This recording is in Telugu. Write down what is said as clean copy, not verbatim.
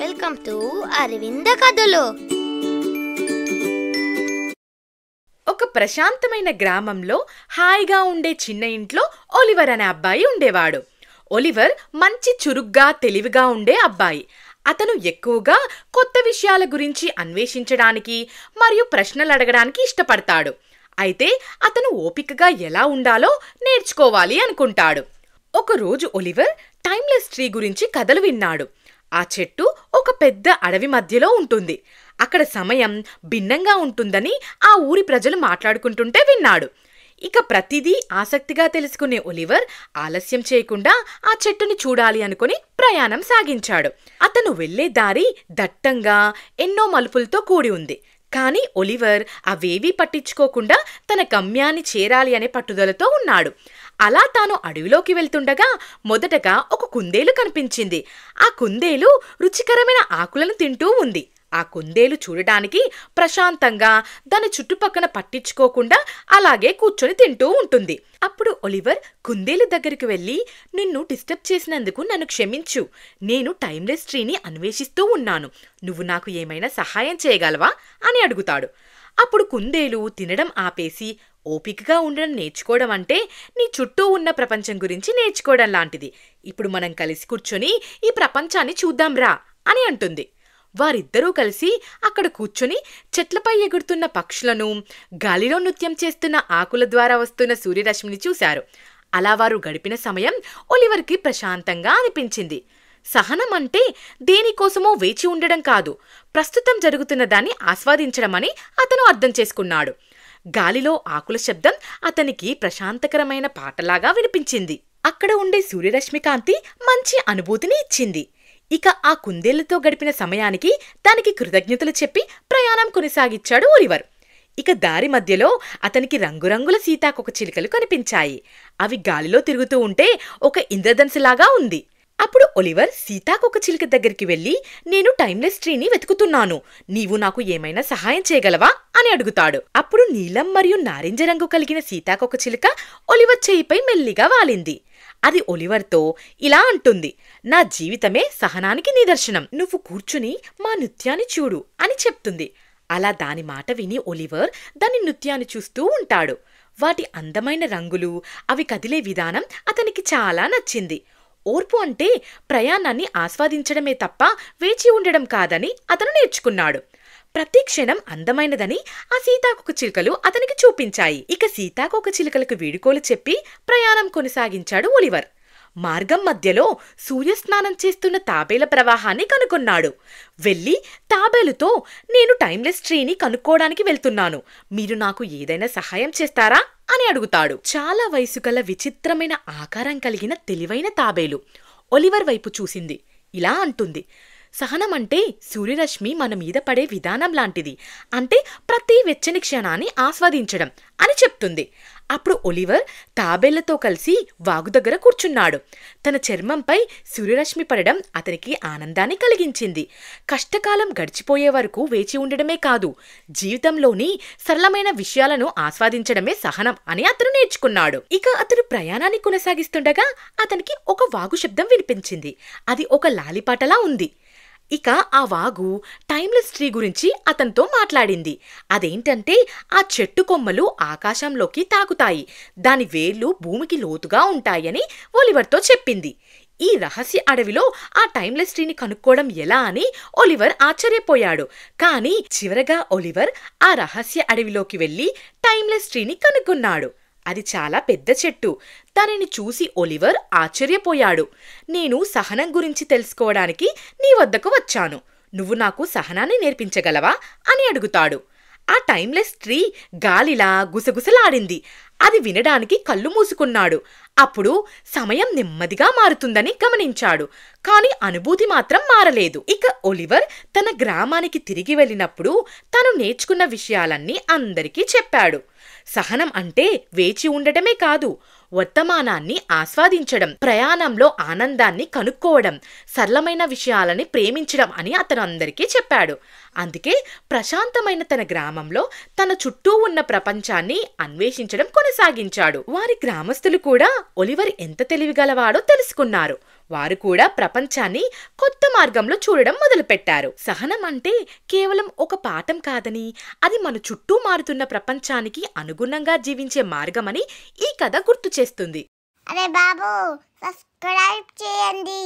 వెల్కమ్ టు అరవింద కథలు. ఒక ప్రశాంతమైన గ్రామంలో హాయిగా ఉండే చిన్న ఇంట్లో ఒలివర్ అనే అబ్బాయి ఉండేవాడు. ఒలివర్ మంచి చురుగ్గా తెలివిగా ఉండే అబ్బాయి. అతను ఎక్కువగా కొత్త విషయాల గురించి అన్వేషించడానికి మరియు ప్రశ్నలు అడగడానికి ఇష్టపడతాడు. అయితే అతను ఓపికగా ఎలా ఉండాలో నేర్చుకోవాలి అనుకుంటాడు. ఒకరోజు ఒలివర్ టైమ్లెస్ ట్రీ గురించి కథలు విన్నాడు. ఆ చెట్టు ఒక పెద్ద అడవి మధ్యలో ఉంటుంది. అక్కడ సమయం భిన్నంగా ఉంటుందని ఆ ఊరి ప్రజలు మాట్లాడుకుంటుంటే విన్నాడు. ఇక ప్రతిదీ ఆసక్తిగా తెలుసుకునే ఒలివర్ ఆలస్యం చేయకుండా ఆ చెట్టుని చూడాలి అనుకుని ప్రయాణం సాగించాడు. అతను వెళ్లే దారి దట్టంగా ఎన్నో మలుపులతో కూడి ఉంది. కానీ ఒలివర్ అవేవీ పట్టించుకోకుండా తన గమ్యాన్ని చేరాలి అనే పట్టుదలతో ఉన్నాడు. అలా తాను అడవిలోకి వెళ్తుండగా మొదటగా ఒక కుందేలు కనిపించింది. ఆ కుందేలు రుచికరమైన ఆకులను తింటూ ఉంది. ఆ కుందేలు చూడటానికి ప్రశాంతంగా దాని చుట్టుపక్కన పట్టించుకోకుండా అలాగే కూర్చొని తింటూ ఉంటుంది. అప్పుడు ఒలివర్ కుందేలు దగ్గరికి వెళ్ళి, నిన్ను డిస్టర్బ్ చేసినందుకు నన్ను క్షమించు. నేను టైమ్లెస్ ట్రీని అన్వేషిస్తూ ఉన్నాను. నువ్వు నాకు ఏమైనా సహాయం చేయగలవా అని అడుగుతాడు. అప్పుడు కుందేలు తినడం ఆపేసి, ఓపికగా ఉండడం నేర్చుకోవడం అంటే నీ చుట్టూ ఉన్న ప్రపంచం గురించి నేర్చుకోవడం లాంటిది. ఇప్పుడు మనం కలిసి కూర్చొని ఈ ప్రపంచాన్ని చూద్దాంరా అని అంటుంది. వారిద్దరూ కలిసి అక్కడ కూర్చొని చెట్లపై ఎగురుతున్న పక్షులను, గాలిలో నృత్యం చేస్తున్న ఆకుల ద్వారా వస్తున్న సూర్యరశ్మిని చూశారు. అలా వారు గడిపిన సమయం ఒలివర్కి ప్రశాంతంగా అనిపించింది. సహనం అంటే దేనికోసమో వేచి ఉండడం కాదు, ప్రస్తుతం జరుగుతున్న దాన్ని ఆస్వాదించడమని అతను అర్థం చేసుకున్నాడు. గాలిలో ఆకుల శబ్దం అతనికి ప్రశాంతకరమైన పాటలాగా వినిపించింది. అక్కడ ఉండే సూర్యరశ్మి కాంతి మంచి అనుభూతిని ఇచ్చింది. ఇక ఆ కుందేళ్లతో గడిపిన సమయానికి దానికి కృతజ్ఞతలు చెప్పి ప్రయాణం కొనసాగించాడు ఒలివర్. ఇక దారి మధ్యలో అతనికి రంగురంగుల సీతాకొక చిలుకలు కనిపించాయి. అవి గాలిలో తిరుగుతూ ఉంటే ఒక ఇంద్రధనుసులాగా ఉంది. అప్పుడు ఒలివర్ సీతాకొక చిలుక దగ్గరికి వెళ్ళి, నేను టైమ్లెస్ ట్రీని వెతుకుతున్నాను. నీవు నాకు ఏమైనా సహాయం చేయగలవా అని అడుగుతాడు. అప్పుడు నీలం మరియు నారింజ రంగు కలిగిన సీతాకొక చిలుక ఒలివర్ చేయిపై మెల్లిగా వాలింది. అది ఒలివర్తో ఇలా అంటుంది, నా జీవితమే సహనానికి నిదర్శనం. నువ్వు కూర్చుని మా నృత్యాన్ని చూడు అని చెప్తుంది. అలా దాని మాట విని ఒలివర్ దాని నృత్యాన్ని చూస్తూ ఉంటాడు. వాటి అందమైన రంగులు, అవి కదిలే విధానం అతనికి చాలా నచ్చింది. ఓర్పు అంటే ప్రయాణాన్ని ఆస్వాదించడమే తప్ప వేచి ఉండడం కాదని అతను నేర్చుకున్నాడు. ప్రతి క్షణం అందమైనదని ఆ సీతాకొక చిలుకలు అతనికి చూపించాయి. ఇక సీతాకొక చిలుకలకు వీడుకోలు చెప్పి ప్రయాణం కొనసాగించాడు ఒలివర్. మార్గం మధ్యలో సూర్యస్నానం చేస్తున్న తాబేల ప్రవాహాన్ని కనుగొన్నాడు. వెళ్ళి తాబేలుతో, నేను టైమ్లెస్ ట్రీని కనుక్కోవడానికి వెళ్తున్నాను. మీరు నాకు ఏదైనా సహాయం చేస్తారా అని అడుగుతాడు. చాలా వయసు గల విచిత్రమైన ఆకారం కలిగిన తెలివైన తాబేలు ఒలివర్ వైపు చూసింది. ఇలా అంటుంది, సహనం అంటే సూర్యరశ్మి మన మీద పడే విధానం లాంటిది. అంటే ప్రతి వెచ్చని క్షణాన్ని ఆస్వాదించడం అని చెప్తుంది. అప్పుడు ఒలివర్ తాబేళ్లతో కలిసి వాగు దగ్గర కూర్చున్నాడు. తన చర్మంపై సూర్యరశ్మి పడడం అతనికి ఆనందాన్ని కలిగించింది. కష్టకాలం గడిచిపోయే వరకు వేచి ఉండడమే కాదు, జీవితంలోని సరళమైన విషయాలను ఆస్వాదించడమే సహనం అని అతను నేర్చుకున్నాడు. ఇక అతను ప్రయాణాన్ని కొనసాగిస్తుండగా అతనికి ఒక వాగు శబ్దం వినిపించింది. అది ఒక లాలిపాటలా ఉంది. ఇక ఆ వాగు టైమ్లెస్ ట్రీ గురించి అతనితో మాట్లాడింది. అదేంటంటే ఆ చెట్టు కొమ్మలు ఆకాశంలోకి తాకుతాయి, దాని వేర్లు భూమికి లోతుగా ఉంటాయని ఒలివర్తో చెప్పింది. ఈ రహస్య అడవిలో ఆ టైమ్లెస్ ట్రీని కనుక్కోవడం ఎలా అని ఒలివర్ ఆశ్చర్యపోయాడు. కానీ చివరగా ఒలివర్ ఆ రహస్య అడవిలోకి వెళ్లి టైమ్లెస్ ట్రీని కనుగొన్నాడు. అది చాలా పెద్ద చెట్టు. దానిని చూసి ఒలివర్ ఆశ్చర్యపోయాడు. నేను సహనం గురించి తెలుసుకోవడానికి నీ వద్దకు వచ్చాను. నువ్వు నాకు సహనాన్ని నేర్పించగలవా అని అడుగుతాడు. ఆ టైమ్లెస్ ట్రీ గాలిలా గుసగుసలాడింది. అది వినడానికి కళ్ళు మూసుకున్నాడు. అప్పుడు సమయం నెమ్మదిగా మారుతుందని గమనించాడు. కాని అనుభూతి మాత్రం మారలేదు. ఇక ఒలివర్ తన గ్రామానికి తిరిగి వెళ్ళినప్పుడు తను నేర్చుకున్న విషయాలన్నీ అందరికీ చెప్పాడు. సహనం అంటే వేచి ఉండటమే కాదు, వర్తమానాన్ని ఆస్వాదించడం, ప్రయాణంలో ఆనందాన్ని కనుక్కోవడం, సరళమైన విషయాలని ప్రేమించడం అని అతను అందరికీ చెప్పాడు. అందుకే ప్రశాంతమైన తన గ్రామంలో తన చుట్టూ ఉన్న ప్రపంచాన్ని అన్వేషించడం కొనసాగించాడు. వారి గ్రామస్తులు కూడా ఒలివర్ ఎంత తెలివిగలవాడో తెలుసుకున్నారు. వారు కూడా ప్రపంచాన్ని కొత్త మార్గంలో చూడడం మొదలుపెట్టారు. సహనం అంటే కేవలం ఒక పాఠం కాదని, అది మన చుట్టూ మారుతున్న ప్రపంచానికి అనుగుణంగా జీవించే మార్గమని ఈ కథ గుర్తు చేస్తుంది. అరే బాబు, సబ్స్క్రైబ్ చేయండి.